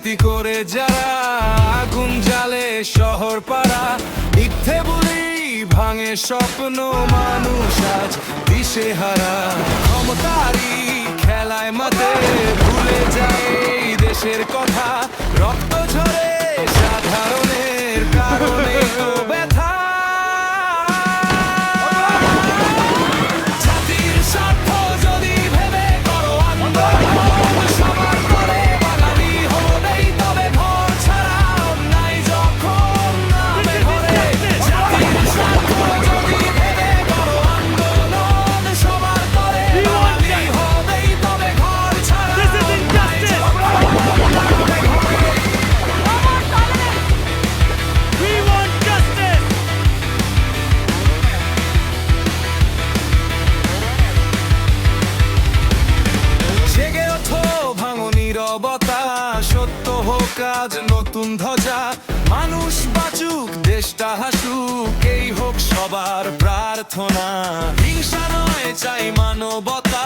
রাজনীতি করে যারা আগুন জ্বালে শহর পাড়া, মিথ্যে বলি ভাঙে স্বপ্ন মানুষ আজ দিশেহারা। ক্ষমতারই খেলায় মাতে ভুলে যায় এই দেশের কথা, রক্ত ঝরে সাধারণের কারণে তো ব্যথা। জাতির স্বার্থ যদি ভেবে করো আন্দোলন, সবার করে বাঙালি হলেই তবে ঘর ছাড়া অন্যায় যখন নামে ঘরে। জাতির স্বার্থ যদি ভেবে করো আন্দোলন, সবার করে বাঙালি হলেই তবে ঘর ছাড়া অন্যায় যখন নামে ঘরে। We want justice! জেগে ওঠো ভাঙো নীরবতা, সত্য হোক আজ নতুন ধ্বজা। মানুষ বাঁচুক দেশটা হাসুক, এই হোক সবার প্রার্থনা। হিংসা নয় চাই মানবতা।